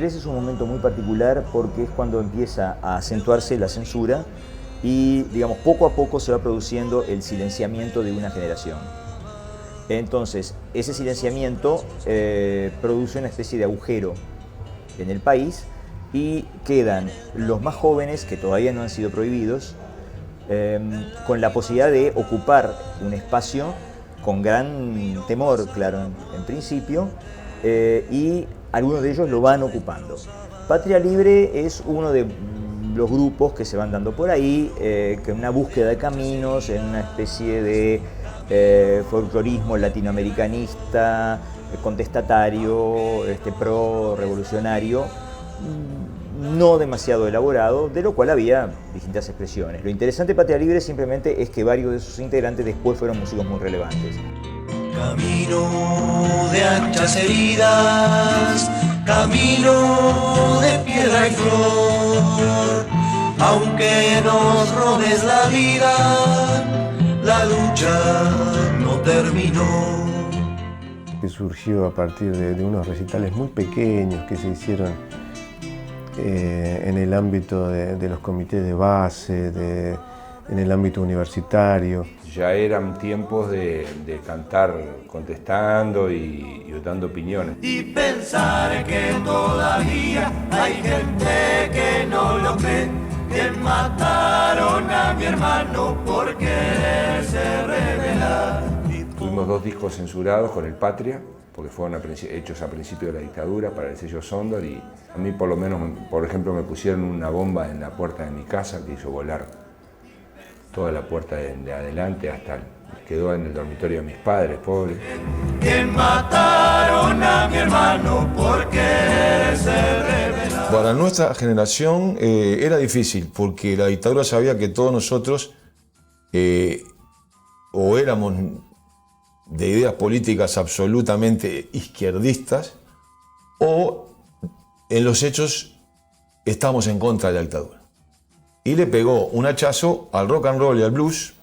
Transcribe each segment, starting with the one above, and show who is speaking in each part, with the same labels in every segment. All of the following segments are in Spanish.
Speaker 1: 73 es un momento muy particular porque es cuando empieza a acentuarse la censura y, digamos, poco a poco se va produciendo el silenciamiento de una generación. Entonces, ese silenciamiento produce una especie de agujero en el país y quedan los más jóvenes, que todavía no han sido prohibidos, con la posibilidad de ocupar un espacio con gran temor, claro, en principio, y algunos de ellos lo van ocupando. Patria Libre es uno de los grupos que se van dando por ahí, que en una búsqueda de caminos, en una especie de folclorismo latinoamericanista, contestatario, pro-revolucionario, no demasiado elaborado, de lo cual había distintas expresiones. Lo interesante de Patria Libre simplemente es que varios de sus integrantes después fueron músicos muy relevantes.
Speaker 2: Camino de anchas heridas, camino de piedra y flor, aunque nos robes la vida, la lucha no terminó.
Speaker 3: Que surgió a partir de unos recitales muy pequeños que se hicieron en el ámbito de los comités de base, en el ámbito universitario.
Speaker 4: Ya eran tiempos de cantar contestando y dando opiniones.
Speaker 2: Y pensar que todavía hay gente que no lo cree, que mataron a mi hermano por quererse rebelar.
Speaker 4: Tuvimos 2 discos censurados con el Patria, porque fueron hechos a principio de la dictadura para el sello Sondor, y a mí por lo menos, por ejemplo, me pusieron una bomba en la puerta de mi casa que hizo volar toda la puerta de adelante hasta quedó en el dormitorio de mis padres, pobres.
Speaker 2: Que mataron a mi hermano por quererse rebelar.
Speaker 5: Para nuestra generación era difícil, porque la dictadura sabía que todos nosotros o éramos de ideas políticas absolutamente izquierdistas, o en los hechos estábamos en contra de la dictadura. Y le pegó un hachazo al rock and roll y al blues,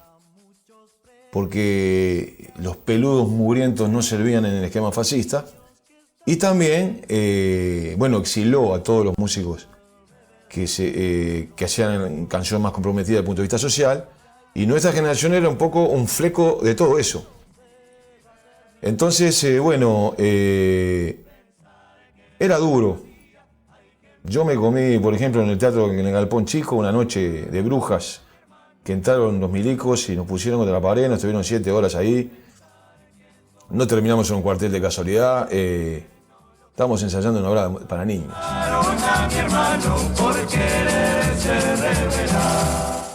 Speaker 5: porque los peludos mugrientos no servían en el esquema fascista, y también, exiló a todos los músicos que hacían canciones más comprometidas desde el punto de vista social, y nuestra generación era un poco un fleco de todo eso. Entonces, era duro. Yo me comí, por ejemplo, en el teatro, en el Galpón Chico, una noche de brujas, que entraron los milicos y nos pusieron contra la pared, nos estuvieron 7 horas ahí. No terminamos en un cuartel de casualidad, estábamos ensayando una obra para niños.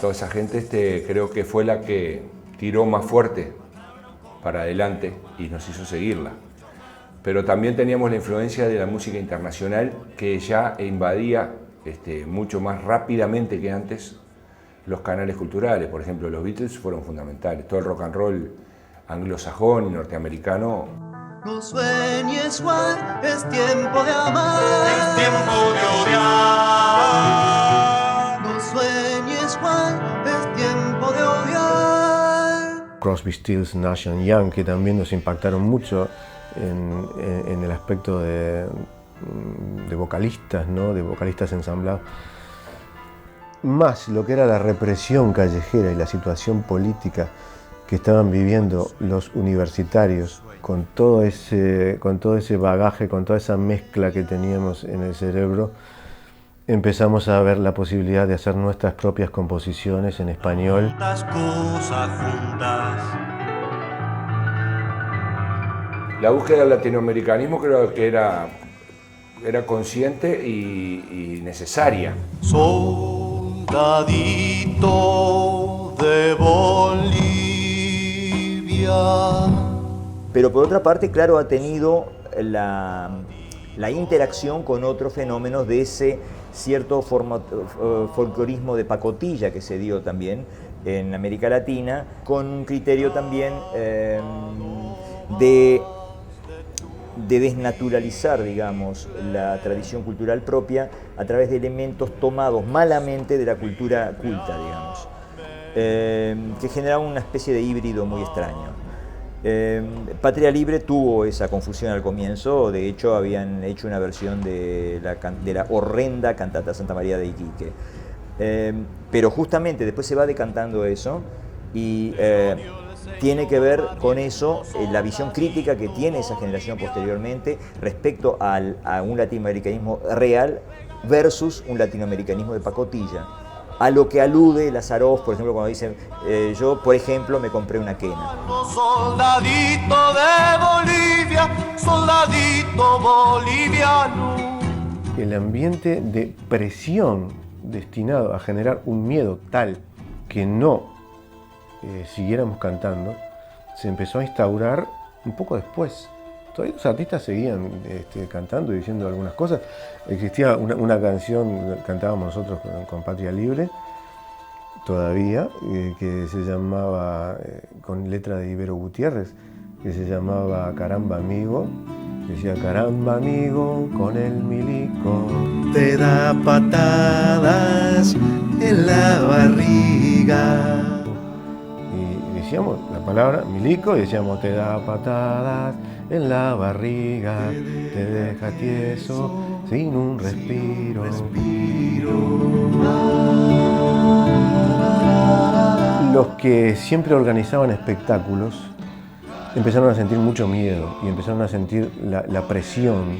Speaker 4: Toda esa gente creo que fue la que tiró más fuerte para adelante y nos hizo seguirla. Pero también teníamos la influencia de la música internacional, que ya invadía mucho más rápidamente que antes los canales culturales. Por ejemplo, los Beatles fueron fundamentales. Todo el rock and roll anglosajón y norteamericano.
Speaker 2: No sueñes, Juan, es tiempo de amar. Es tiempo de odiar. No sueñes, Juan, es tiempo de odiar.
Speaker 3: Crosby, Stills, Nash & Young, que también nos impactaron mucho en el aspecto de vocalistas, ¿no? De vocalistas ensamblados. Más lo que era la represión callejera y la situación política que estaban viviendo los universitarios, con todo ese bagaje, con toda esa mezcla que teníamos en el cerebro, empezamos a ver la posibilidad de hacer nuestras propias composiciones en español.
Speaker 2: Las cosas juntas.
Speaker 4: La búsqueda del latinoamericanismo creo que era consciente y necesaria.
Speaker 2: Soldadito de Bolivia.
Speaker 1: Pero por otra parte, claro, ha tenido la interacción con otros fenómenos de ese cierto folclorismo de pacotilla que se dio también en América Latina, con un criterio también de desnaturalizar, digamos, la tradición cultural propia a través de elementos tomados malamente de la cultura culta, digamos, que generaban una especie de híbrido muy extraño. Patria Libre tuvo esa confusión al comienzo, de hecho habían hecho una versión de la horrenda cantata Santa María de Iquique. Pero justamente después se va decantando eso y tiene que ver con eso la visión crítica que tiene esa generación posteriormente respecto a un latinoamericanismo real versus un latinoamericanismo de pacotilla. A lo que alude Lazaroff, por ejemplo, cuando dice, yo, por ejemplo, me compré una quena.
Speaker 2: Soldadito de Bolivia, soldadito boliviano.
Speaker 3: El ambiente de presión destinado a generar un miedo tal que no siguiéramos cantando, se empezó a instaurar un poco después. Todavía los artistas seguían cantando y diciendo algunas cosas. Existía una canción, cantábamos nosotros con Patria Libre, todavía, que se llamaba, con letra de Ibero Gutiérrez, que se llamaba Caramba Amigo. Decía, caramba amigo, con el milico te da patadas en la barriga. Y decíamos la palabra milico y decíamos, te da patadas en la barriga, te deja tieso sin un respiro. Los que siempre organizaban espectáculos empezaron a sentir mucho miedo y empezaron a sentir la presión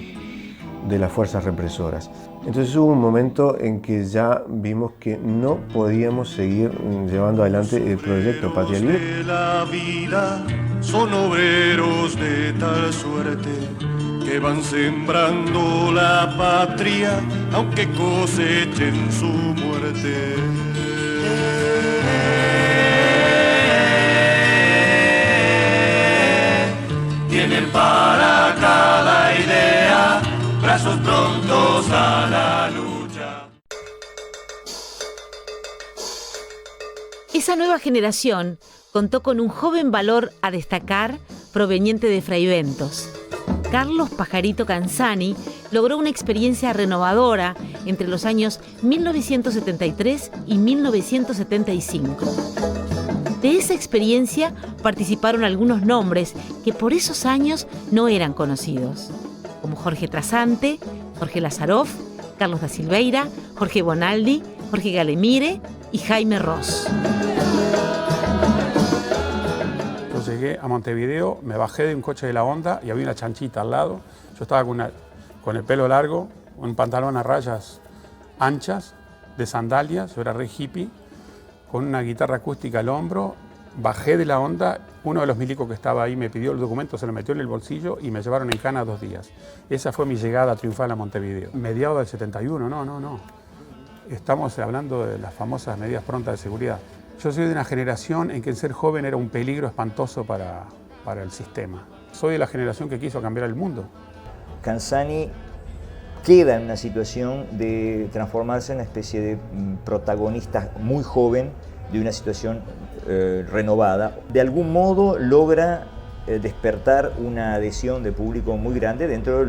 Speaker 3: de las fuerzas represoras. Entonces hubo un momento en que ya vimos que no podíamos seguir llevando adelante el proyecto Patria Libre.
Speaker 2: La vida son obreros de tal suerte que van sembrando la patria aunque cosechen su muerte. Tienen para cada idea brazos prontos a la lucha.
Speaker 6: Esa nueva generación contó con un joven valor a destacar proveniente de Fraiventos. Carlos Pajarito Canzani logró una experiencia renovadora entre los años 1973 y 1975. De esa experiencia participaron algunos nombres que por esos años no eran conocidos, como Jorge Trasante, Jorge Lazaroff, Carlos da Silveira, Jorge Bonaldi, Jorge Galemire y Jaime Ross.
Speaker 7: Yo llegué a Montevideo, me bajé de un coche de la Honda y había una chanchita al lado. Yo estaba con el pelo largo, un pantalón a rayas anchas, de sandalias, yo era re hippie, con una guitarra acústica al hombro. Bajé de la Honda, uno de los milicos que estaba ahí me pidió el documento, se lo metió en el bolsillo y me llevaron en cana 2 días. Esa fue mi llegada triunfal a Montevideo. Mediados del 71, no. Estamos hablando de las famosas medidas prontas de seguridad. Yo soy de una generación en que el ser joven era un peligro espantoso para el sistema. Soy de la generación que quiso cambiar el mundo.
Speaker 1: Canzani queda en una situación de transformarse en una especie de protagonista muy joven de una situación renovada. De algún modo logra despertar una adhesión de público muy grande dentro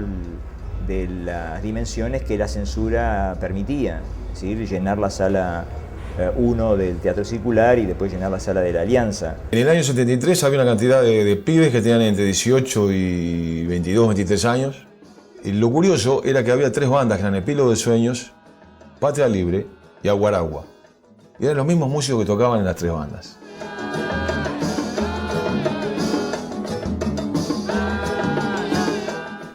Speaker 1: de las dimensiones que la censura permitía, es decir, llenar la sala 1 del Teatro Circular y después llenar la sala de la Alianza.
Speaker 5: En el año 73 había una cantidad de pibes que tenían entre 18 y 22, 23 años. Y lo curioso era que había 3 bandas que eran Epílogo de Sueños, Patria Libre y Aguaragua. Y eran los mismos músicos que tocaban en las 3 bandas.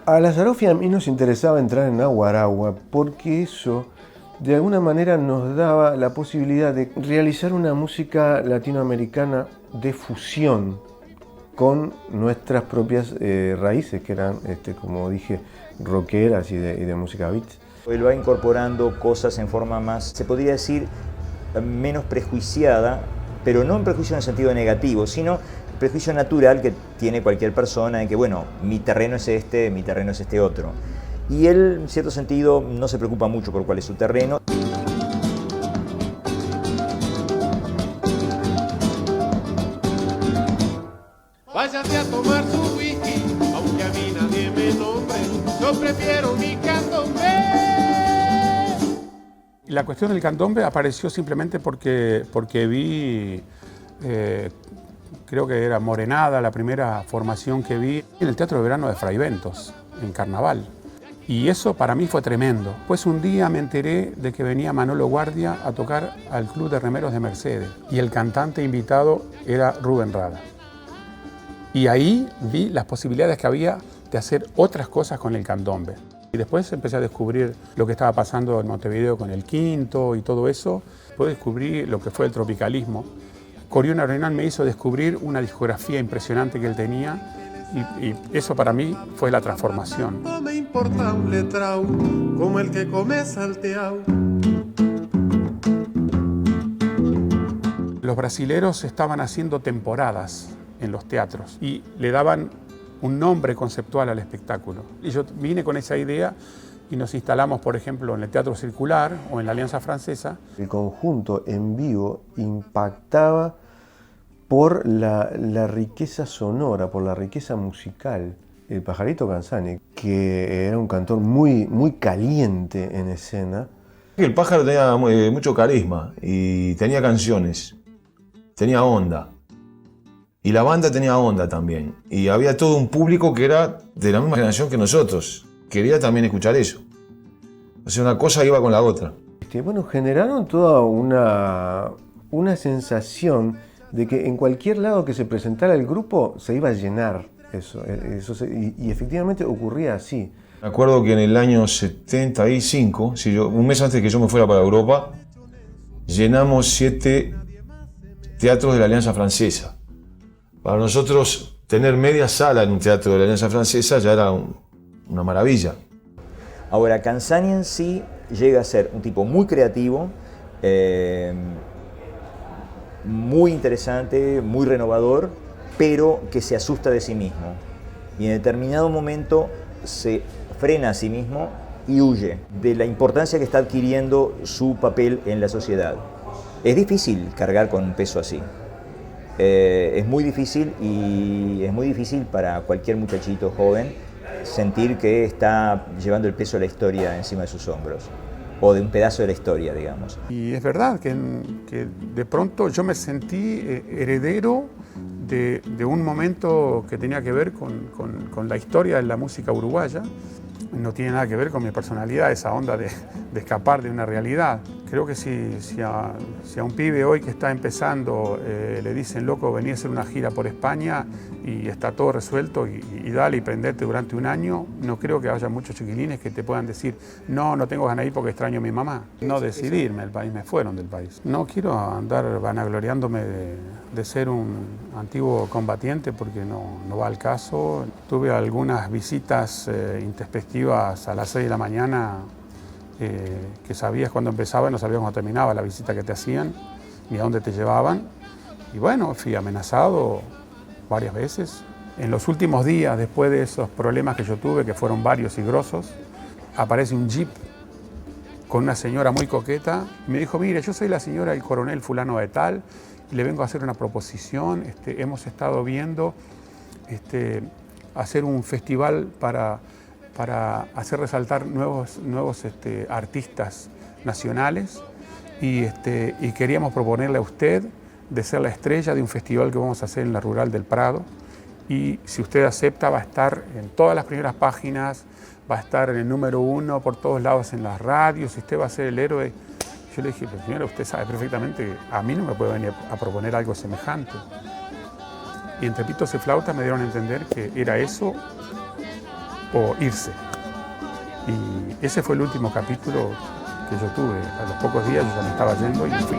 Speaker 3: A Lazaroff y a mí nos interesaba entrar en Aguaragua porque eso de alguna manera nos daba la posibilidad de realizar una música latinoamericana de fusión con nuestras propias raíces, que eran, como dije, rockeras y de música beat.
Speaker 1: Él va incorporando cosas en forma más, se podría decir, menos prejuiciada, pero no un prejuicio en el sentido negativo, sino prejuicio natural que tiene cualquier persona en que, bueno, mi terreno es este otro. Y él, en cierto sentido, no se preocupa mucho por cuál es su terreno.
Speaker 8: Váyase a tomar su whisky, aunque a mí nadie me nombre, yo prefiero mi candombe.
Speaker 7: La cuestión del candombe apareció simplemente porque vi creo que era Morenada, la primera formación que vi en el Teatro de Verano de Fraiventos, en Carnaval. Y eso para mí fue tremendo. Pues un día me enteré de que venía Manolo Guardia a tocar al Club de Remeros de Mercedes y el cantante invitado era Rubén Rada. Y ahí vi las posibilidades que había de hacer otras cosas con el candombe. Y después empecé a descubrir lo que estaba pasando en Montevideo con el quinto y todo eso. Después descubrí lo que fue el tropicalismo. Corión Arenal me hizo descubrir una discografía impresionante que él tenía y eso para mí fue la transformación.
Speaker 8: No me importa un letrao como el que come salteao.
Speaker 7: Los brasileros estaban haciendo temporadas en los teatros y le daban un nombre conceptual al espectáculo. Y yo vine con esa idea y nos instalamos, por ejemplo, en el Teatro Circular o en la Alianza Francesa.
Speaker 3: El conjunto en vivo impactaba por la riqueza sonora, por la riqueza musical. El Pajarito Canzani, que era un cantor muy caliente en escena.
Speaker 5: El pájaro tenía mucho carisma y tenía canciones, tenía onda. Y la banda tenía onda también. Y había todo un público que era de la misma generación que nosotros. Quería también escuchar eso. O sea, una cosa iba con la otra.
Speaker 3: Bueno, generaron toda una sensación de que en cualquier lado que se presentara el grupo se iba a llenar y efectivamente ocurría así.
Speaker 5: Me acuerdo que en el año 75, un mes antes de que yo me fuera para Europa, llenamos 7 teatros de la Alianza Francesa. Para nosotros, tener media sala en un teatro de la Alianza Francesa ya era una maravilla.
Speaker 1: Ahora, Canzani en sí llega a ser un tipo muy creativo, muy interesante, muy renovador, pero que se asusta de sí mismo. Y en determinado momento se frena a sí mismo y huye de la importancia que está adquiriendo su papel en la sociedad. Es difícil cargar con un peso así. Es muy difícil y es muy difícil para cualquier muchachito joven sentir que está llevando el peso de la historia encima de sus hombros, o de un pedazo de la historia, digamos.
Speaker 7: Y es verdad que de pronto yo me sentí heredero de un momento que tenía que ver con la historia de la música uruguaya. No tiene nada que ver con mi personalidad, esa onda de escapar de una realidad. Creo que si a un pibe hoy que está empezando le dicen, loco, vení a hacer una gira por España y está todo resuelto y dale y prendete durante un año, no creo que haya muchos chiquilines que te puedan decir, no tengo ganas de ir porque extraño a mi mamá. No decidí irme del país, me fueron del país. No quiero andar vanagloriándome de ser un antiguo combatiente porque no va al caso. Tuve algunas visitas introspectivas a las 6 de la mañana que sabías cuándo empezaba y no sabías cuándo terminaba la visita que te hacían ni a dónde te llevaban. Y bueno, fui amenazado varias veces. En los últimos días, después de esos problemas que yo tuve, que fueron varios y grosos, aparece un jeep con una señora muy coqueta y me dijo, mire, yo soy la señora del coronel fulano de tal y le vengo a hacer una proposición. Hemos estado viendo hacer un festival para hacer resaltar nuevos artistas nacionales y queríamos proponerle a usted de ser la estrella de un festival que vamos a hacer en la Rural del Prado y si usted acepta va a estar en todas las primeras páginas, va a estar en el número 1 por todos lados en las radios, usted va a ser el héroe. Yo le dije, pero señora, usted sabe perfectamente que a mí no me puede venir a proponer algo semejante. Y entre pitos y flautas me dieron a entender que era eso o irse. Y ese fue el último capítulo que yo tuve. A los pocos días yo ya me estaba yendo y me fui.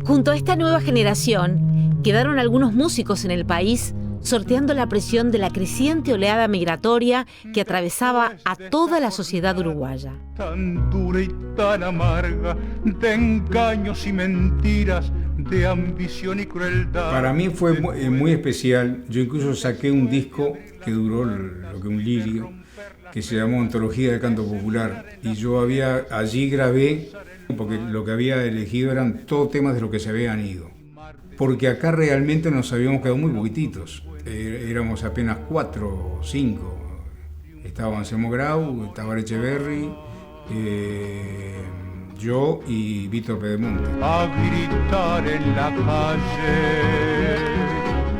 Speaker 6: Junto a esta nueva generación, quedaron algunos músicos en el país sorteando la presión de la creciente oleada migratoria que atravesaba a toda la sociedad uruguaya.
Speaker 9: Tan dura y tan amarga, de engaños y mentiras, de ambición y crueldad.
Speaker 10: Para mí fue muy especial. Yo incluso saqué un disco que duró lo que un lirio, que se llamó Antología del Canto Popular, y yo allí grabé, porque lo que había elegido eran todos temas de los que se habían ido, porque acá realmente nos habíamos quedado muy poquititos, éramos apenas 4 o 5, estaba Anselmo Grau, estaba Echeverry, yo y Víctor Pedemonte.
Speaker 9: A gritar en la calle,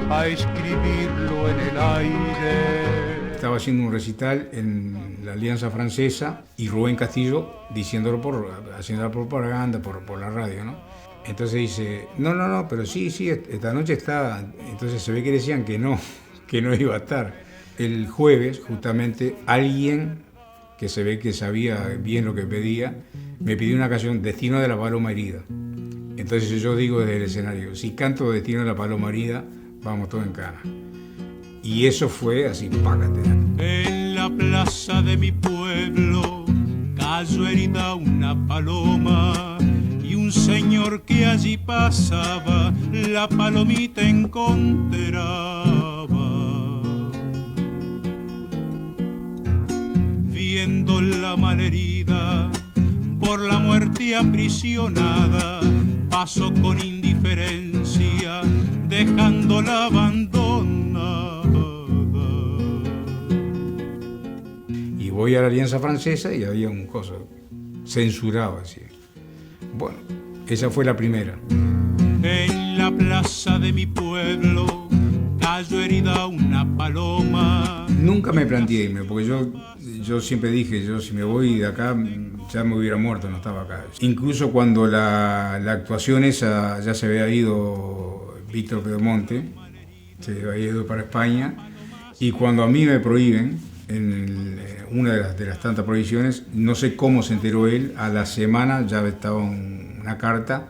Speaker 9: a escribirlo en el aire.
Speaker 10: Estaba haciendo un recital en la Alianza Francesa y Rubén Castillo diciéndolo haciendo la propaganda por la radio, ¿no? Entonces dice, no, pero sí, esta noche está. Entonces se ve que decían que no iba a estar. El jueves, justamente, alguien que se ve que sabía bien lo que pedía, me pidió una canción, Destino de la Paloma Herida. Entonces yo digo desde el escenario, si canto Destino de la Paloma Herida, vamos todos en cana. Y eso fue así, págate.
Speaker 9: En la plaza de mi pueblo cayó herida una paloma, y un señor que allí pasaba la palomita encontraba. Viendo la malherida por la muerte aprisionada, pasó con indiferencia dejándola abandonada.
Speaker 10: Y voy a la Alianza Francesa y había un coso censurado así. Bueno, esa fue la primera.
Speaker 9: En la plaza de mi pueblo cayó herida una paloma.
Speaker 10: Nunca me planteé irme, porque yo siempre dije, yo si me voy de acá ya me hubiera muerto, no estaba acá. Incluso cuando la actuación esa ya se había ido Víctor Pedemonte, se había ido para España, y cuando a mí me prohíben, en una de las tantas prohibiciones, no sé cómo se enteró él, a la semana ya estaba una carta,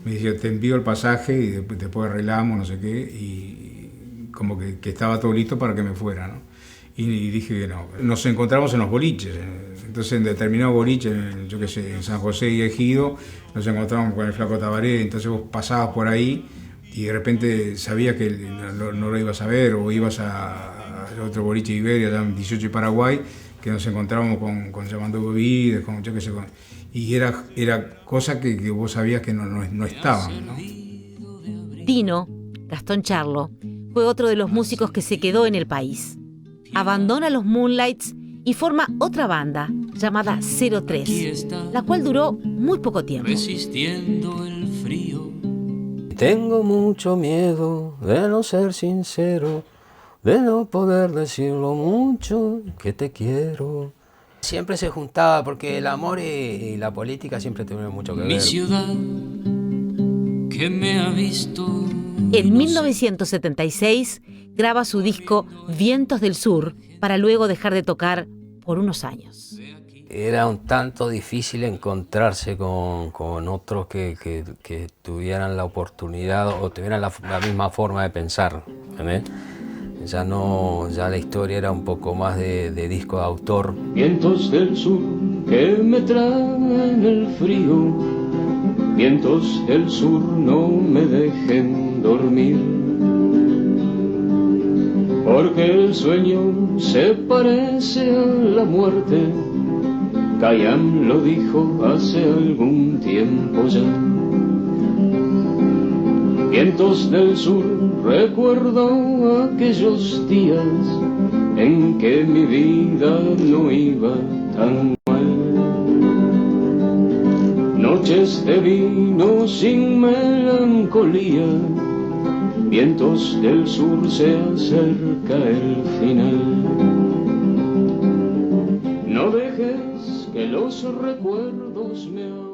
Speaker 10: me decía, te envío el pasaje y después arreglamos, no sé qué, y como que estaba todo listo para que me fuera, ¿no? Y dije que no. Nos encontramos en los boliches, entonces en determinado boliche, yo qué sé, en San José y Ejido, nos encontramos con el Flaco Tabaré, entonces vos pasabas por ahí y de repente sabías que no lo ibas a ver, o ibas a otro boliche de Iberia, allá en 18 y Paraguay, que nos encontrábamos con Llamando Bovides, con yo qué sé, y era cosa que vos sabías que no estaban, ¿no?
Speaker 6: Tino, Gastón Charlo, fue otro de los músicos que se quedó en el país. Abandona los Moonlights y forma otra banda llamada 03, la cual duró muy poco tiempo.
Speaker 2: Resistiendo el frío.
Speaker 11: Tengo mucho miedo de no ser sincero, de no poder decir lo mucho que te quiero. Siempre se juntaba porque el amor y la política siempre tuvieron mucho que ver.
Speaker 2: Mi ciudad que me ha visto.
Speaker 6: En 1976 graba su disco Vientos del Sur para luego dejar de tocar por unos años.
Speaker 11: Era un tanto difícil encontrarse con otros que tuvieran la oportunidad o tuvieran la misma forma de pensar, ¿entendés? Ya la historia era un poco más de disco de autor.
Speaker 2: Vientos del sur que me traen el frío, vientos del sur no me dejen dormir, porque el sueño se parece a la muerte. Khayyam lo dijo hace algún tiempo ya. Vientos del sur, recuerdo aquellos días en que mi vida no iba tan mal. Noches de vino sin melancolía, vientos del sur, se acerca el final. No dejes que los recuerdos me ahoguen.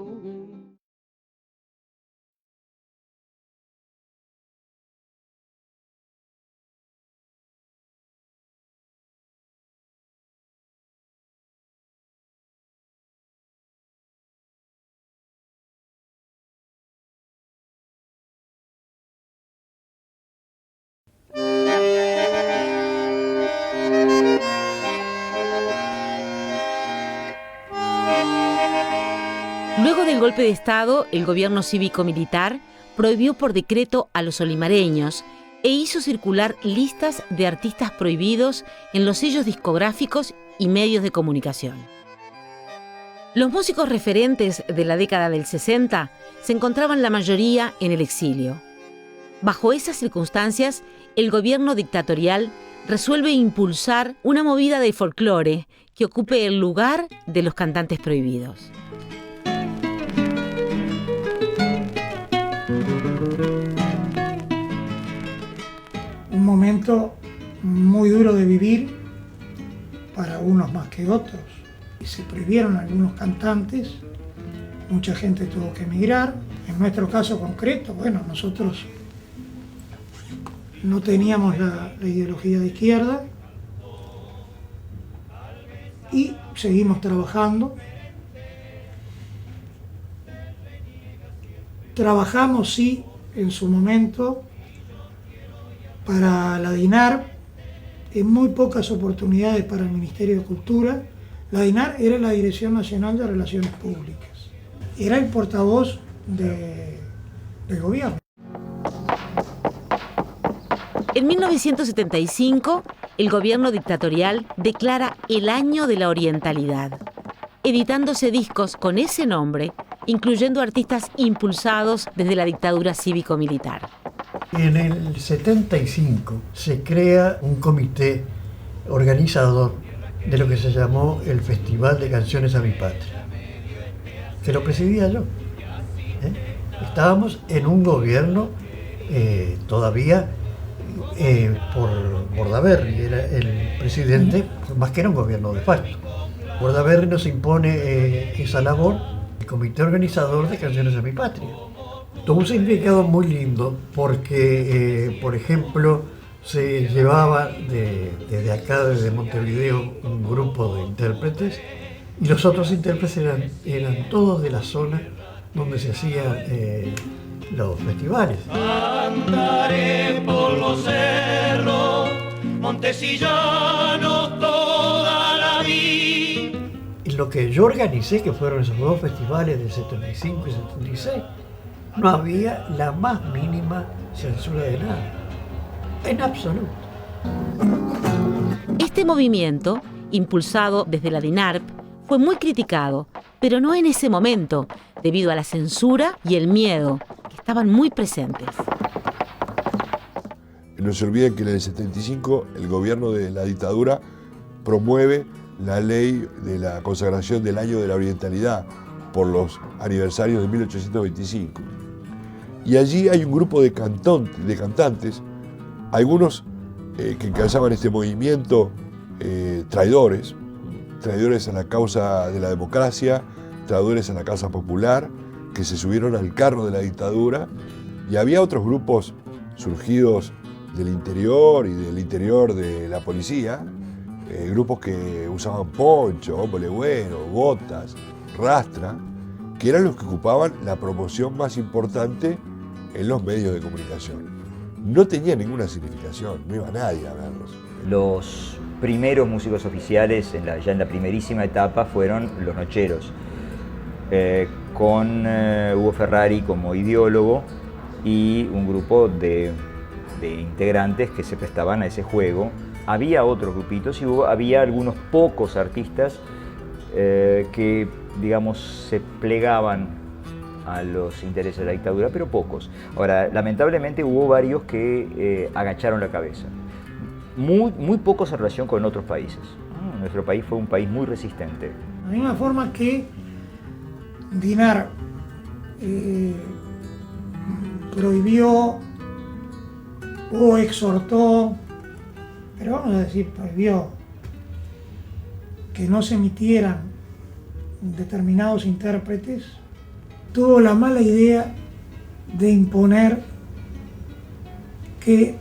Speaker 6: Luego del golpe de Estado, el gobierno cívico-militar prohibió por decreto a los olimareños e hizo circular listas de artistas prohibidos en los sellos discográficos y medios de comunicación. Los músicos referentes de la década del 60 se encontraban la mayoría en el exilio. Bajo esas circunstancias, el gobierno dictatorial resuelve impulsar una movida de folclore que ocupe el lugar de los cantantes prohibidos.
Speaker 12: Un momento muy duro de vivir para unos más que otros. Y se prohibieron algunos cantantes, mucha gente tuvo que emigrar. En nuestro caso concreto, bueno, nosotros no teníamos la ideología de izquierda y seguimos trabajando. Trabajamos, sí, en su momento para la DINARP, en muy pocas oportunidades para el Ministerio de Cultura. La DINARP era la Dirección Nacional de Relaciones Públicas. Era el portavoz del gobierno.
Speaker 6: En 1975, el gobierno dictatorial declara el Año de la Orientalidad, editándose discos con ese nombre, incluyendo artistas impulsados desde la dictadura cívico-militar.
Speaker 13: En el 75 se crea un comité organizador de lo que se llamó el Festival de Canciones a mi Patria, que lo presidía yo. Estábamos en un gobierno todavía por Bordaberry, era el presidente, más que era un gobierno de facto. Bordaberry nos impone esa labor, el comité organizador de Canciones a mi Patria. Tuvo un significado muy lindo porque, por ejemplo, se llevaba desde acá, desde Montevideo, un grupo de intérpretes y los otros intérpretes eran todos de la zona donde se hacían los festivales.
Speaker 2: Andaré por los cerros, montes y llanos toda la vida.
Speaker 13: Y lo que yo organicé, que fueron esos dos festivales del 75 y 76, no había la más mínima censura de nada, en absoluto.
Speaker 6: Este movimiento, impulsado desde la DINARP, fue muy criticado, pero no en ese momento, debido a la censura y el miedo, que estaban muy presentes.
Speaker 14: No se olviden que en el 75 el gobierno de la dictadura promueve la ley de la consagración del Año de la Orientalidad por los aniversarios de 1825. Y allí hay un grupo de cantantes, algunos que encabezaban este movimiento, traidores a la causa de la democracia, traidores a la causa popular, que se subieron al carro de la dictadura, y había otros grupos surgidos del interior y del interior de la policía, grupos que usaban poncho, ojo legüero, botas, rastra, que eran los que ocupaban la promoción más importante en los medios de comunicación. No tenía ninguna significación, no iba nadie a verlos.
Speaker 1: Los primeros músicos oficiales, ya en la primerísima etapa, fueron los Nocheros, con Hugo Ferrari como ideólogo y un grupo de integrantes que se prestaban a ese juego. Había otros grupitos y había algunos pocos artistas que, digamos, se plegaban a los intereses de la dictadura, pero pocos. Ahora, lamentablemente hubo varios que agacharon la cabeza. Muy pocos en relación con otros países. Nuestro país fue un país muy resistente.
Speaker 12: De la misma forma que DINARP prohibió o exhortó, pero vamos a decir prohibió, que no se emitieran determinados intérpretes, tuvo la mala idea de imponer que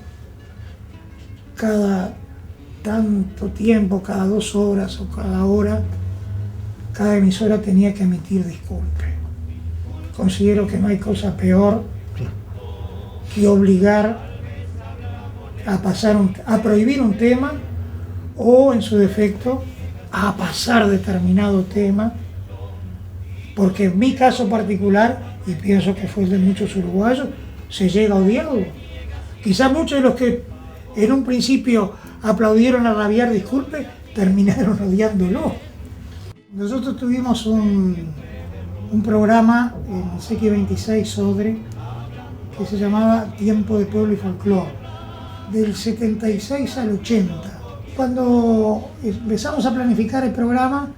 Speaker 12: cada tanto tiempo, cada 2 horas o cada hora, cada emisora tenía que emitir disculpe. Considero que no hay cosa peor que obligar a prohibir un tema o, en su defecto, a pasar determinado tema, porque en mi caso particular, y pienso que fue el de muchos uruguayos, se llega a odiarlo. Quizás muchos de los que en un principio aplaudieron a rabiar disculpe, terminaron odiándolo. Nosotros tuvimos un programa en CX26 Sodre que se llamaba Tiempo de Pueblo y Folclore, del 76 al 80. Cuando empezamos a planificar el programa,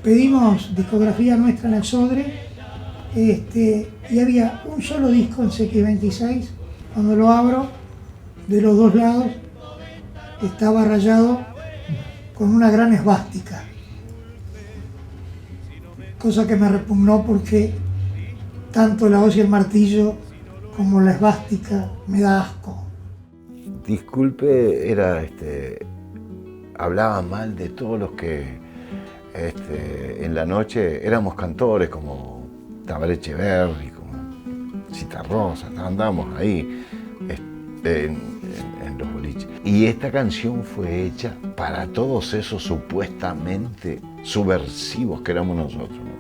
Speaker 12: pedimos discografía nuestra en el Sodre, y había un solo disco en CX26. Cuando lo abro, de los dos lados estaba rayado con una gran esvástica, cosa que me repugnó porque tanto la hoz y el martillo como la esvástica me da asco.
Speaker 15: Disculpe, hablaba mal de todos los que en la noche éramos cantores, como Tabaré Echeverri, como Citarrosa, andábamos ahí en los boliches. Y esta canción fue hecha para todos esos supuestamente subversivos que éramos nosotros, ¿no?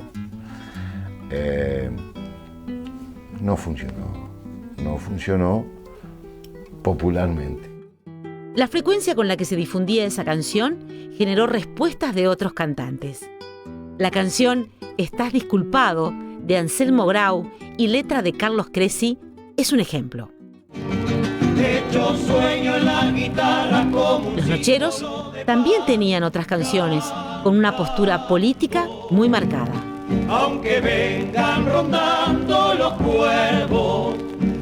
Speaker 15: No funcionó popularmente.
Speaker 6: La frecuencia con la que se difundía esa canción generó respuestas de otros cantantes. La canción Estás disculpado, de Anselmo Grau y letra de Carlos Cresci, es un ejemplo.
Speaker 2: Hecho sueño en la guitarra como
Speaker 6: Los Nocheros también tenían otras canciones con una postura política muy marcada.
Speaker 2: aunque vengan rondando los cuervos,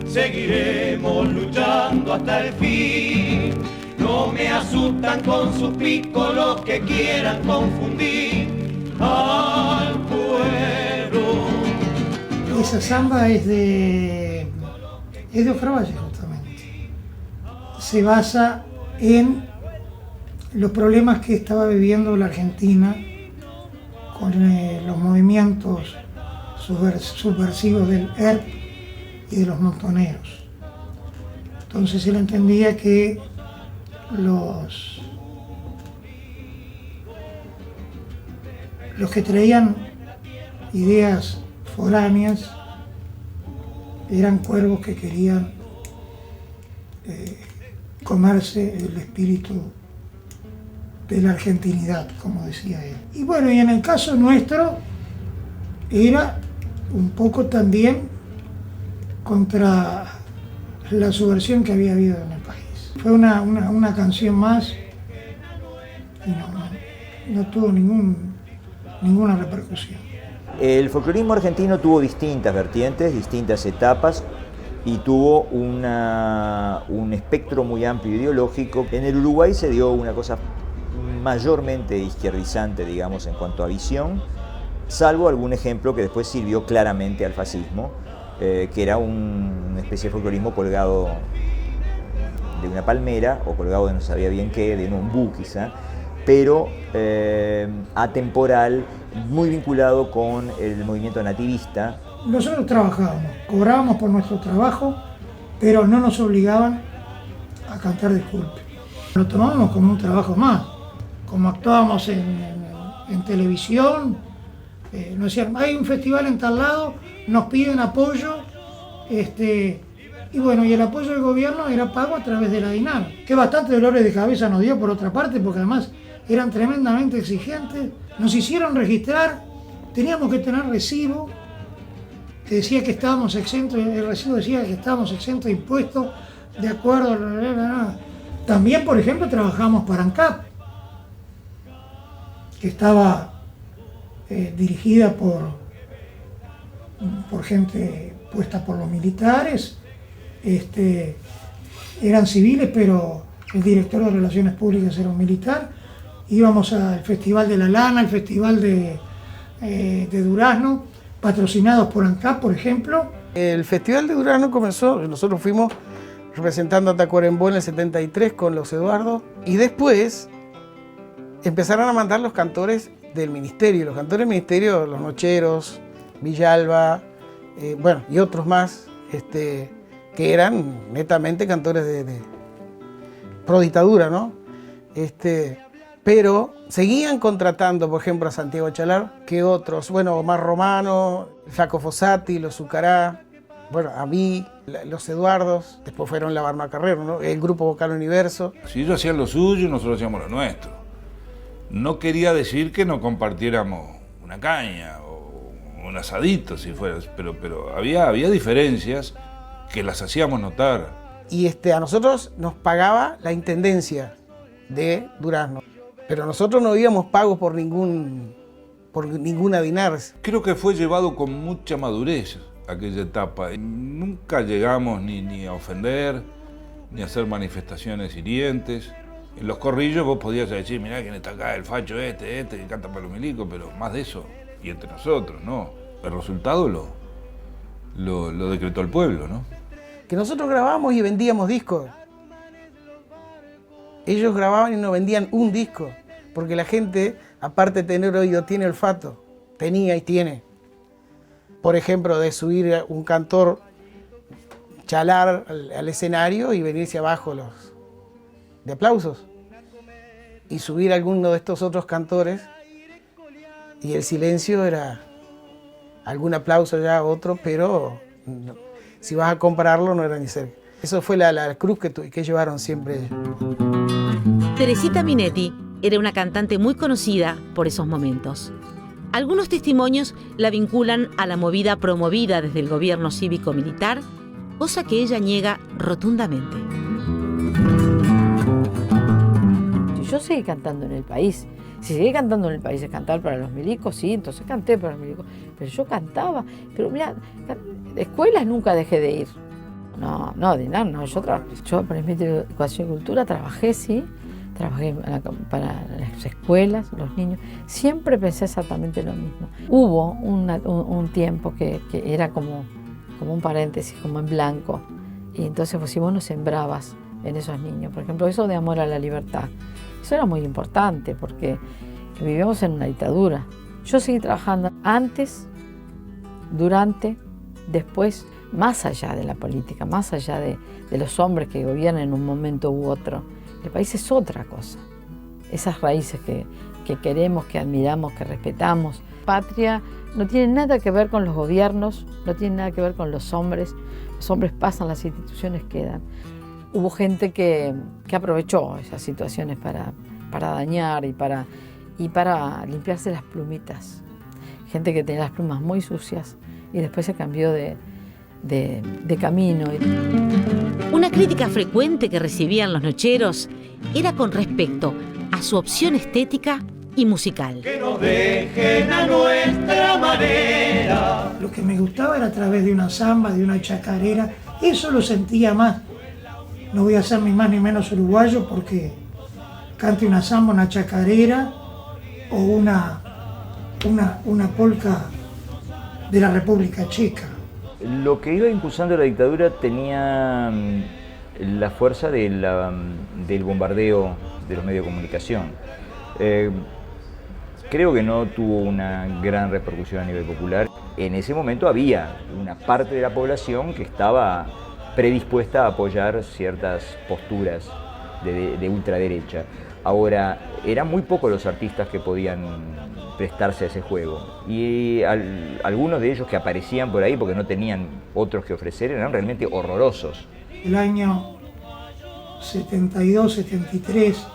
Speaker 2: seguiremos luchando hasta el fin. No me asustan con sus picos los que quieran confundir al pueblo.
Speaker 12: Esa samba es de Oscar Valle, justamente. Se basa en los problemas que estaba viviendo la Argentina con los movimientos subversivos del ERP y de los montoneros. Entonces él entendía que los que traían ideas foráneas eran cuervos que querían comerse el espíritu de la argentinidad, como decía él. Y bueno, y en el caso nuestro era un poco también contra la subversión que había habido en el país. Fue una canción más y no tuvo ninguna repercusión.
Speaker 1: El folclorismo argentino tuvo distintas vertientes, distintas etapas y tuvo un espectro muy amplio ideológico. En el Uruguay se dio una cosa mayormente izquierdizante, digamos, en cuanto a visión, salvo algún ejemplo que después sirvió claramente al fascismo, que era una especie de folclorismo colgado de una palmera o colgado de no sabía bien qué, de un ombú quizá, pero atemporal, muy vinculado con el movimiento nativista.
Speaker 12: Nosotros trabajábamos, cobrábamos por nuestro trabajo, pero no nos obligaban a cantar disculpe. Lo tomábamos como un trabajo más. Como actuábamos en televisión, nos decían, hay un festival en tal lado, nos piden apoyo, y bueno, y el apoyo del gobierno era pago a través de la DINAR, que bastante dolores de cabeza nos dio por otra parte, porque además eran tremendamente exigentes. Nos hicieron registrar, teníamos que tener recibo, que decía que estábamos exentos, el recibo decía que estábamos exentos de impuestos, de acuerdo. También, por ejemplo, trabajamos para ANCAP, que estaba dirigida por gente puesta por los militares, eran civiles, pero el director de Relaciones Públicas era un militar. Íbamos al Festival de la Lana, al Festival de Durazno, patrocinados por ANCAP, por ejemplo.
Speaker 16: El Festival de Durazno comenzó, nosotros fuimos representando a Tacuarembó en el 73 con los Eduardo, y después empezaron a mandar los cantores del ministerio. Los cantores del ministerio, los Nocheros, Villalba, bueno, y otros más, que eran netamente cantores de pro dictadura, ¿no? Pero seguían contratando, por ejemplo, a Santiago Chalar, que otros, bueno, Omar Romano, Flaco Fossati, los Zucará, bueno, a mí, los Eduardos, después fueron la Barma Carrero, ¿no? El grupo Vocal Universo.
Speaker 5: Si ellos hacían lo suyo, nosotros hacíamos lo nuestro.
Speaker 17: no quería decir que no compartiéramos una caña o un asadito, si fuera, pero había diferencias que las hacíamos notar.
Speaker 16: Y a nosotros nos pagaba la intendencia de Durazno, pero nosotros no íbamos pagos por ninguna dinar.
Speaker 17: Creo que fue llevado con mucha madurez aquella etapa. Nunca llegamos ni a ofender, ni a hacer manifestaciones hirientes. En los corrillos vos podías decir, mirá quién está acá, el facho este que canta para los milicos, pero más de eso, y entre nosotros, ¿no? El resultado lo decretó el pueblo, ¿no?
Speaker 16: Que nosotros grabábamos y vendíamos discos. Ellos grababan y nos vendían un disco, porque la gente, aparte de tener oído, tiene olfato. Tenía y tiene. Por ejemplo, de subir a un cantor, chalar al escenario y venirse abajo de aplausos. Y subir a alguno de estos otros cantores y el silencio era algún aplauso ya, otro, pero no, si vas a compararlo no era ni cerca. Eso fue la cruz que llevaron siempre ellos.
Speaker 6: Teresita Minetti era una cantante muy conocida por esos momentos. Algunos testimonios la vinculan a la movida promovida desde el gobierno cívico-militar, cosa que ella niega rotundamente.
Speaker 18: Yo seguí cantando en el país. Si seguí cantando en el país es cantar para los milicos, sí, entonces canté para los milicos. Pero yo cantaba, pero mira, de escuelas nunca dejé de ir. No, Dinar, no. Yo para el Ministerio de Educación y Cultura trabajé, sí. Trabajé para las escuelas, los niños. Siempre pensé exactamente lo mismo. Hubo un tiempo que era como un paréntesis, como en blanco. Y entonces, pues, si vos no sembrabas en esos niños, por ejemplo, eso de amor a la libertad, eso era muy importante porque vivíamos en una dictadura. Yo seguí trabajando antes, durante, después, más allá de la política, más allá de los hombres que gobiernan en un momento u otro. El país es otra cosa. Esas raíces que queremos, que admiramos, que respetamos. Patria no tiene nada que ver con los gobiernos, no tiene nada que ver con los hombres. Los hombres pasan, las instituciones quedan. Hubo gente que aprovechó esas situaciones para dañar y para limpiarse las plumitas. Gente que tenía las plumas muy sucias y después se cambió de camino.
Speaker 6: Una crítica frecuente que recibían los nocheros era con respecto a su opción estética y musical.
Speaker 2: Que nos dejen a nuestra manera.
Speaker 12: Lo que me gustaba era a través de una samba, de una chacarera, eso lo sentía más. No voy a ser ni más ni menos uruguayo porque cante una samba, una chacarera o una polca de la República Checa.
Speaker 1: Lo que iba impulsando la dictadura tenía la fuerza del bombardeo de los medios de comunicación. Creo que no tuvo una gran repercusión a nivel popular. En ese momento había una parte de la población que estaba predispuesta a apoyar ciertas posturas de ultraderecha. Ahora, eran muy pocos los artistas que podían prestarse a ese juego. Y algunos de ellos que aparecían por ahí porque no tenían otros que ofrecer eran realmente horrorosos.
Speaker 12: El año 72, 73,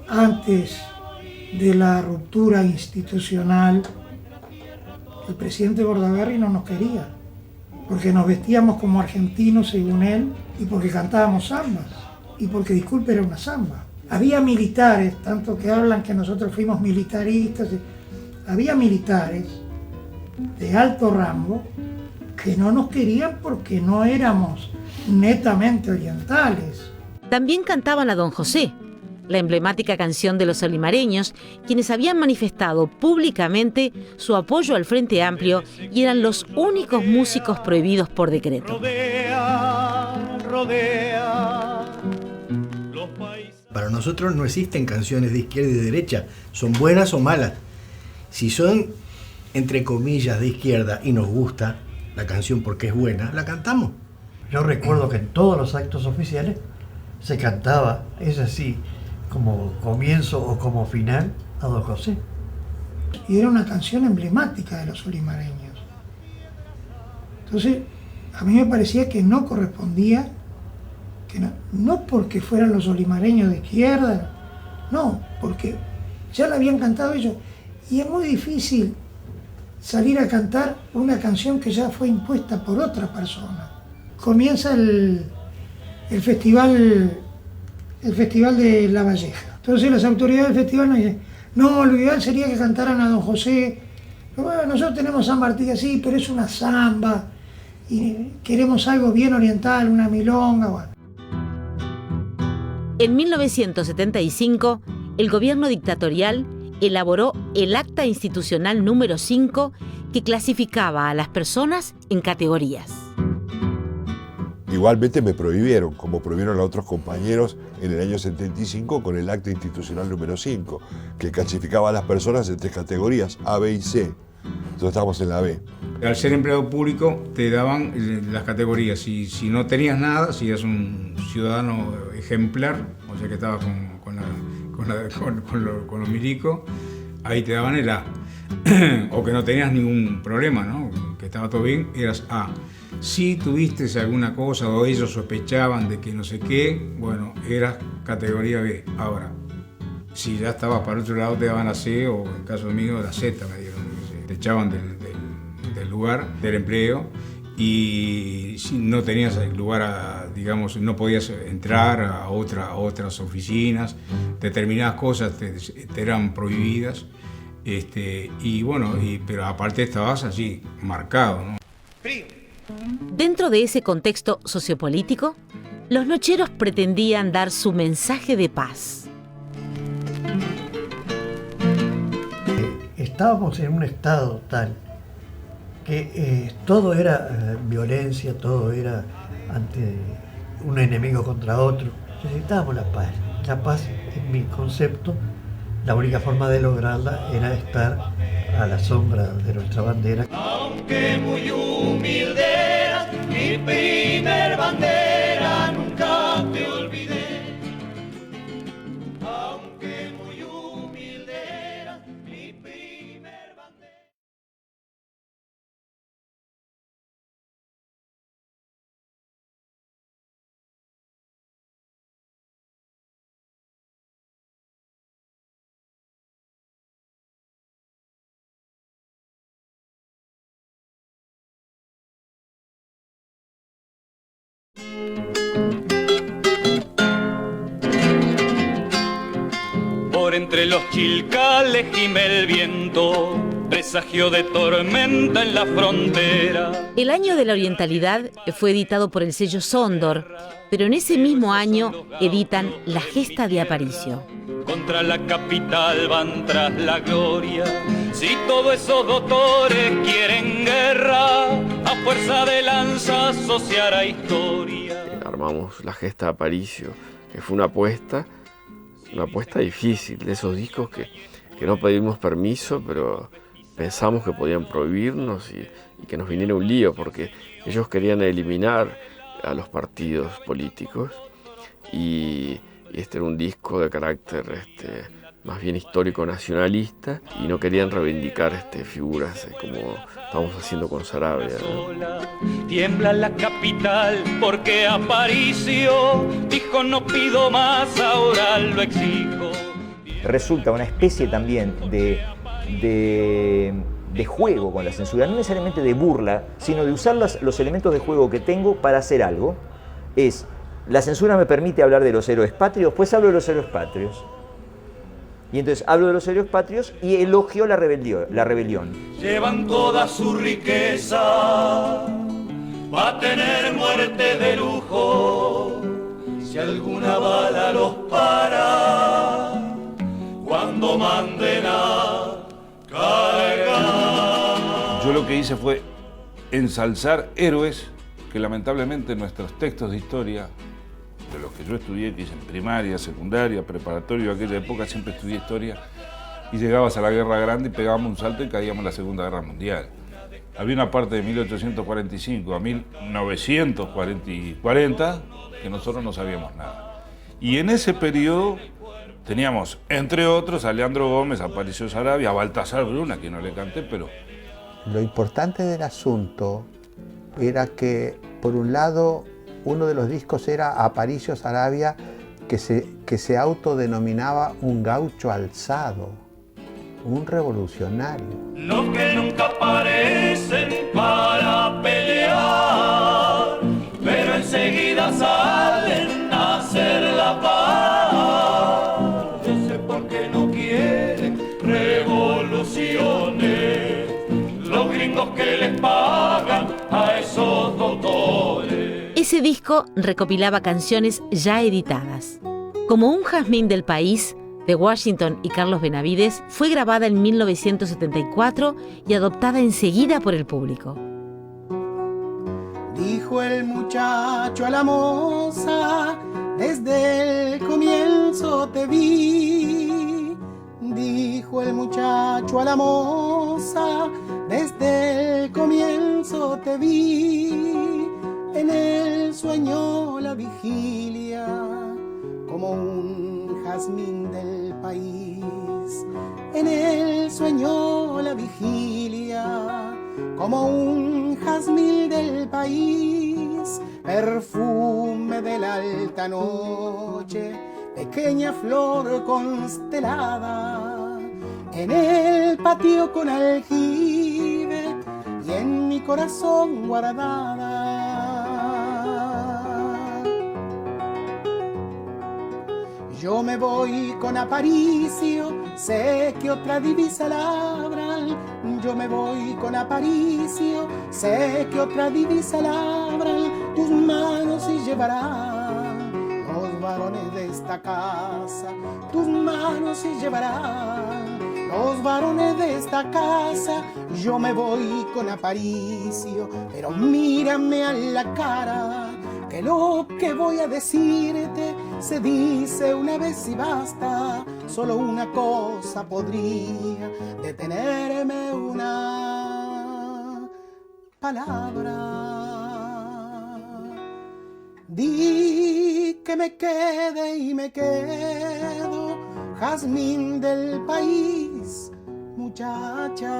Speaker 12: antes de la ruptura institucional, el presidente Bordaberry no nos quería, porque nos vestíamos como argentinos según él y porque cantábamos zambas y porque, disculpe, era una zamba. Había militares, tanto que hablan que nosotros fuimos militaristas, había militares de alto rango que no nos querían porque no éramos netamente orientales.
Speaker 6: También cantaban a Don José, la emblemática canción de los olimareños, quienes habían manifestado públicamente su apoyo al Frente Amplio y eran los únicos músicos prohibidos por decreto.
Speaker 13: Para nosotros no existen canciones de izquierda y de derecha, son buenas o malas. Si son, entre comillas, de izquierda y nos gusta la canción porque es buena, la cantamos.
Speaker 19: Yo recuerdo que en todos los actos oficiales se cantaba, es así, como comienzo o como final, a Don José.
Speaker 12: Y era una canción emblemática de los olimareños. Entonces, a mí me parecía que no correspondía, que no porque fueran los olimareños de izquierda, no, porque ya la habían cantado ellos. Y es muy difícil salir a cantar una canción que ya fue impuesta por otra persona. Comienza el festival de La Valleja. Entonces las autoridades del festival nos dicen, no, lo ideal sería que cantaran a Don José. Bueno, nosotros tenemos San Martín así, pero es una samba y queremos algo bien oriental, una milonga. Bueno.
Speaker 6: En 1975, el gobierno dictatorial elaboró el Acta Institucional número 5 que clasificaba a las personas en categorías.
Speaker 14: Igualmente me prohibieron, como prohibieron a otros compañeros en el año 75 con el Acta Institucional número 5, que clasificaba a las personas en 3 categorías, A, B y C. Entonces estábamos en la B.
Speaker 10: Al ser empleado público te daban las categorías. Si no tenías nada, si eras un ciudadano ejemplar, o sea que estabas con los milicos, ahí te daban el A. O que no tenías ningún problema, ¿no? Que estaba todo bien, eras A. Si tuviste alguna cosa o ellos sospechaban de que no sé qué, bueno, eras categoría B. Ahora, si ya estabas para otro lado te daban la C, o en el caso mío la Z me dieron. Te echaban del lugar, del empleo, y si no tenías el lugar, digamos, no podías entrar a otras oficinas, determinadas cosas te eran prohibidas, y bueno, pero aparte estabas allí, marcado, ¿no?
Speaker 6: Dentro de ese contexto sociopolítico, los nocheros pretendían dar su mensaje de paz.
Speaker 19: Estábamos en un estado tal que todo era violencia, todo era ante un enemigo contra otro. Necesitábamos la paz. La paz, en mi concepto, la única forma de lograrla era estar a la sombra de nuestra bandera.
Speaker 2: Aunque muy humilde eras, mi primer bandera nunca te olvidé. Aunque muy humilde eras, mi primer bandera.
Speaker 20: Por entre los chilcales gime el viento, presagio de tormenta en la frontera.
Speaker 6: El año de la orientalidad fue editado por el sello Sondor, pero en ese mismo año editan La Gesta de Aparicio.
Speaker 20: Contra la capital van tras la gloria. Si todos esos doctores quieren guerra, a fuerza de lanza asociar a historia.
Speaker 21: Armamos La Gesta de Aparicio, que fue una apuesta difícil, de esos discos que no pedimos permiso, pero pensamos que podían prohibirnos y que nos viniera un lío, porque ellos querían eliminar a los partidos políticos y este era un disco de carácter más bien histórico nacionalista y no querían reivindicar figuras como estamos haciendo con Sarabia, ¿no?
Speaker 20: Tiembla la capital porque Aparicio dijo no pido más, ahora lo exijo.
Speaker 1: Resulta una especie también de juego con la censura, no necesariamente de burla, sino de usar los elementos de juego que tengo para hacer algo. La censura me permite hablar de los héroes patrios, pues hablo de los héroes patrios. Y entonces hablo de los héroes patrios y elogio la rebelión.
Speaker 2: Llevan toda su riqueza, va a tener muerte de lujo. Si alguna bala los para, cuando manden a cargar.
Speaker 17: Yo lo que hice fue ensalzar héroes que lamentablemente en nuestros textos de historia, de los que yo estudié, que hice en primaria, secundaria, preparatorio, aquella época siempre estudié historia, y llegabas a la Guerra Grande y pegábamos un salto y caíamos en la Segunda Guerra Mundial. Había una parte de 1845 a 1940 que nosotros no sabíamos nada. Y en ese periodo teníamos, entre otros, a Leandro Gómez, a Aparicio Sarabia, a Baltasar Bruna, que no le canté, pero...
Speaker 22: Lo importante del asunto era que, por un lado, uno de los discos era Aparicio Sarabia que se autodenominaba un gaucho alzado, un revolucionario.
Speaker 2: Los que nunca aparecen para pelear, pero enseguida salen a hacer la paz. Yo sé por qué no quieren revoluciones, los gringos que les pagan a esos doctores.
Speaker 6: Ese disco recopilaba canciones ya editadas. Como un jazmín del país, de Washington y Carlos Benavides, fue grabada en 1974 y adoptada enseguida por el público.
Speaker 16: Dijo el muchacho a la moza, desde el comienzo te vi. Dijo el muchacho a la moza, desde el comienzo te vi. En el sueño la vigilia, como un jazmín del país. En el sueño la vigilia, como un jazmín del país. Perfume de la alta noche, pequeña flor constelada. En el patio con aljibe y en mi corazón guardada. Yo me voy con Aparicio, sé que otra divisa labran. Yo me voy con Aparicio, sé que otra divisa labran. Tus manos y llevarán los varones de esta casa. Tus manos y llevarán los varones de esta casa. Yo me voy con Aparicio, pero mírame a la cara, que lo que voy a decirte se dice una vez y basta. Solo una cosa podría detenerme, una palabra. Di que me quede y me quedo, jazmín del país, muchacha.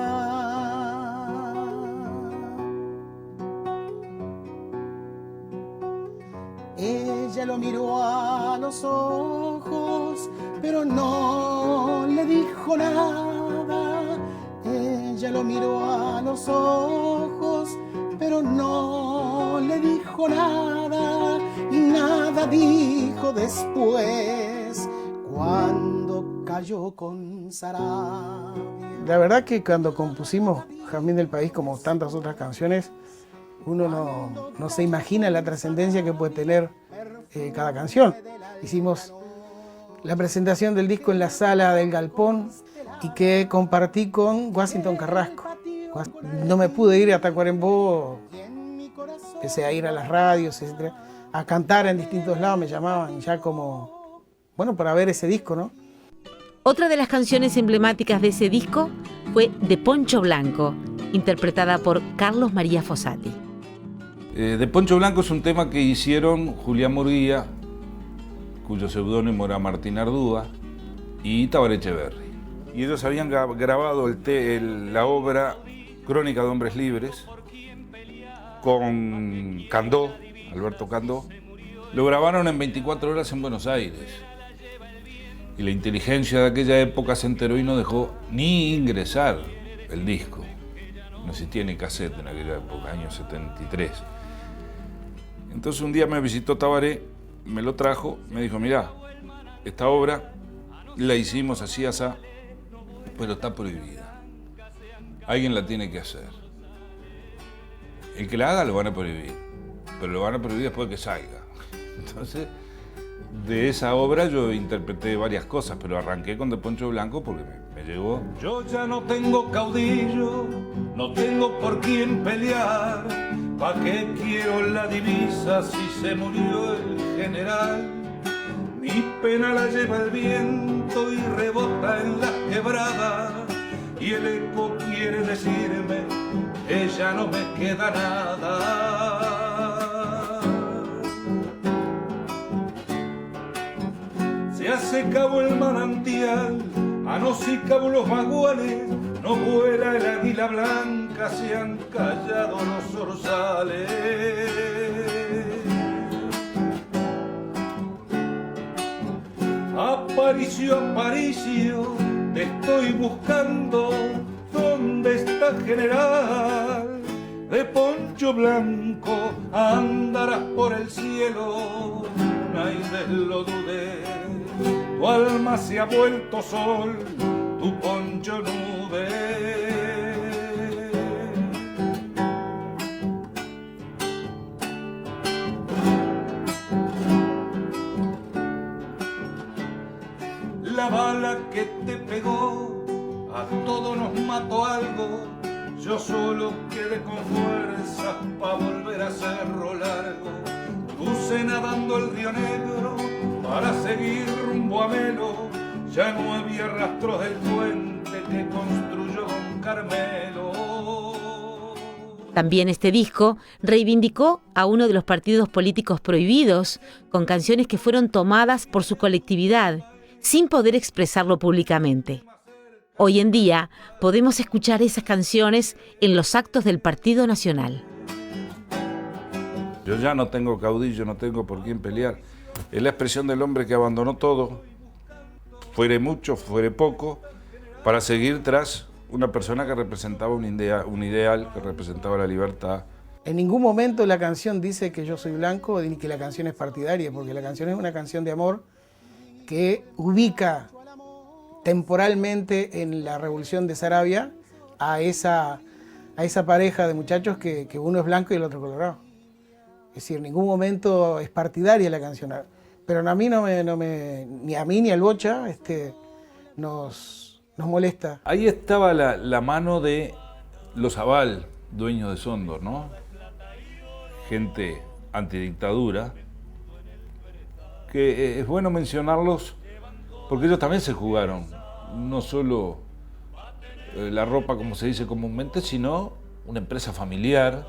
Speaker 16: Ella lo miró a los ojos, pero no le dijo nada. Ella lo miró a los ojos, pero no le dijo nada. Y nada dijo después, cuando cayó con Sarabia. La verdad que cuando compusimos Jazmín del País, como tantas otras canciones, uno no se imagina la trascendencia que puede tener cada canción. Hicimos la presentación del disco en la sala del Galpón y que compartí con Washington Carrasco. No me pude ir a Tacuarembó, empecé a ir a las radios, etc., a cantar en distintos lados, me llamaban ya como, bueno, para ver ese disco, ¿no?
Speaker 6: Otra de las canciones emblemáticas de ese disco fue De Poncho Blanco, interpretada por Carlos María Fossati.
Speaker 17: De Poncho Blanco es un tema que hicieron Julián Murguía, cuyo seudónimo era Martín Ardúa, y Tabaré Echeverri. Y ellos habían grabado la obra Crónica de Hombres Libres con Candó, Alberto Candó. Lo grabaron en 24 horas en Buenos Aires. Y la inteligencia de aquella época se enteró y no dejó ni ingresar el disco. No existía ni cassette en aquella época, año 73. Entonces un día me visitó Tabaré, me lo trajo, me dijo, mirá, esta obra la hicimos así, asá, pero está prohibida. Alguien la tiene que hacer. El que la haga lo van a prohibir, pero lo van a prohibir después de que salga. Entonces, de esa obra yo interpreté varias cosas, pero arranqué con De Poncho Blanco porque me llegó.
Speaker 2: Yo ya no tengo caudillo, no tengo por quién pelear. ¿Pa' qué quiero la divisa si se murió el general? Mi pena la lleva el viento y rebota en las quebradas. Y el eco quiere decirme que ya no me queda nada. Se ha secado el manantial, anosicaban los maguales, no vuela el águila blanca, se han callado los zorzales.
Speaker 17: Aparicio, Aparicio, te estoy buscando. ¿Dónde está general? De poncho blanco andarás por el cielo. Nadie lo dudé. Tu alma se ha vuelto sol, tu poncho nube. La bala que te pegó a todos nos mató algo. Yo solo quedé con fuerzas pa' volver a Cerro Largo. Puse nadando el Río Negro para seguir rumbo a Melo. Ya no había rastros del puente que construyó Don Carmelo.
Speaker 6: También este disco reivindicó a uno de los partidos políticos prohibidos, con canciones que fueron tomadas por su colectividad, sin poder expresarlo públicamente. Hoy en día podemos escuchar esas canciones en los actos del Partido Nacional.
Speaker 17: Yo ya no tengo caudillo, no tengo por quién pelear. Es la expresión del hombre que abandonó todo, fuere mucho, fuere poco, para seguir tras una persona que representaba un ideal, que representaba la libertad.
Speaker 16: En ningún momento la canción dice que yo soy blanco ni que la canción es partidaria, porque la canción es una canción de amor que ubica temporalmente en la Revolución de Saravia a esa pareja de muchachos que uno es blanco y el otro colorado. Es decir, en ningún momento es partidaria la canción. Pero a mí ni a mí ni al Bocha nos molesta.
Speaker 17: Ahí estaba la mano de los Aval, dueños de Sondor, ¿no? Gente antidictadura, que es bueno mencionarlos porque ellos también se jugaron, no solo la ropa como se dice comúnmente, sino una empresa familiar,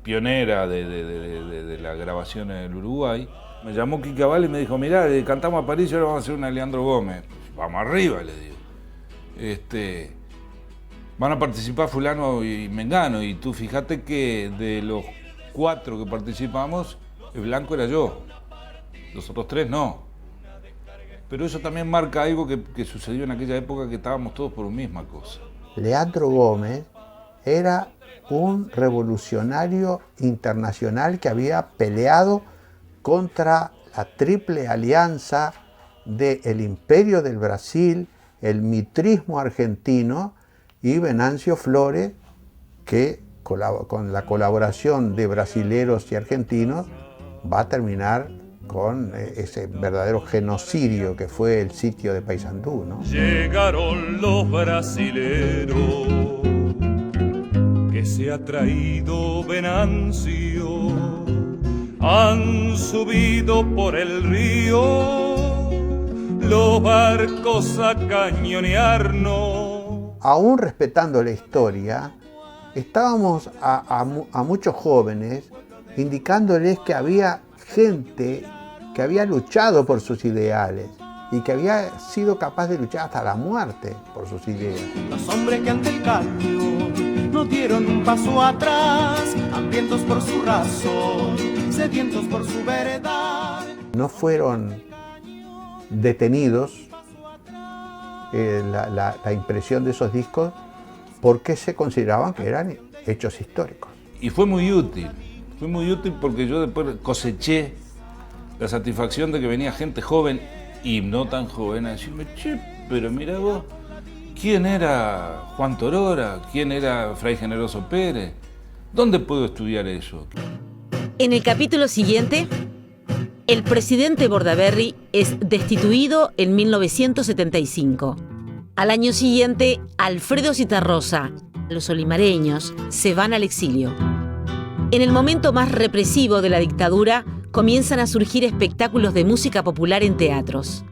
Speaker 17: pionera de la grabación en el Uruguay. Me llamó Quique Aval y me dijo, mirá, cantamos a París y ahora vamos a hacer una de Leandro Gómez. Vamos arriba, le digo. Van a participar fulano y mengano, y tú fíjate que de los 4 que participamos, el blanco era yo, los otros 3 no. Pero eso también marca algo que sucedió en aquella época, que estábamos todos por una misma cosa.
Speaker 22: Leandro Gómez era un revolucionario internacional que había peleado contra la triple alianza del Imperio del Brasil, el mitrismo argentino y Venancio Flores, que con la colaboración de brasileros y argentinos va a terminar con ese verdadero genocidio que fue el sitio de Paysandú, ¿no?
Speaker 20: Llegaron los brasileros, que se ha traído Venancio, han subido por el río los barcos a cañonearnos.
Speaker 22: Aún respetando la historia, estábamos a muchos jóvenes indicándoles que había gente que había luchado por sus ideales y que había sido capaz de luchar hasta la muerte por sus ideas.
Speaker 2: Los hombres que ante el cambio no dieron un paso atrás, hambrientos por su razón, sedientos por su veredad.
Speaker 22: No fueron detenidos la impresión de esos discos porque se consideraban que eran hechos históricos.
Speaker 17: Y fue muy útil porque yo después coseché la satisfacción de que venía gente joven y no tan joven a decirme, che, pero mira vos, ¿quién era Juan Torora? ¿Quién era Fray Generoso Pérez? ¿Dónde puedo estudiar eso?
Speaker 6: En el capítulo siguiente, el presidente Bordaberry es destituido en 1975. Al año siguiente, Alfredo Zitarrosa, los olimareños, se van al exilio. En el momento más represivo de la dictadura, comienzan a surgir espectáculos de música popular en teatros.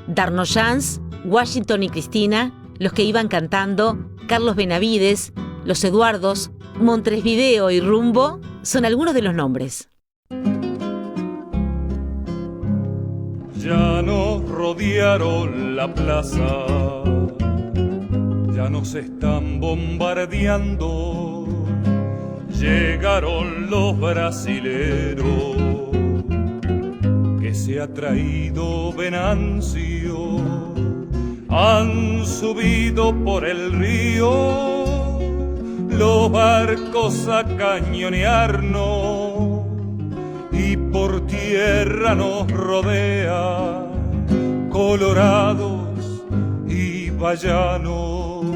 Speaker 6: Darnoyans, Washington y Cristina, los que iban cantando, Carlos Benavides, Los Eduardos, Montevideo y Rumbo, son algunos de los nombres.
Speaker 20: Ya nos rodearon la plaza, ya nos están bombardeando, llegaron los brasileros, que que se ha traído Venancio han subido por el río los barcos a cañonearnos y por tierra nos rodea colorados y vallanos.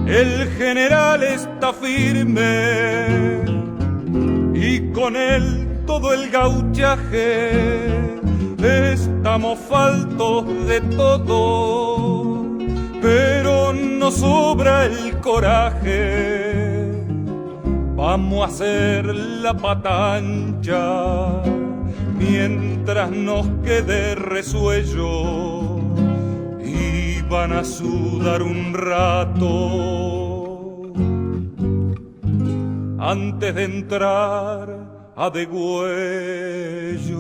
Speaker 20: El general está firme y con él todo el gauchaje. Estamos faltos de todo, pero nos sobra el coraje. Vamos a hacer la pata ancha mientras nos quede resuello y van a sudar un rato antes de entrar a degüello.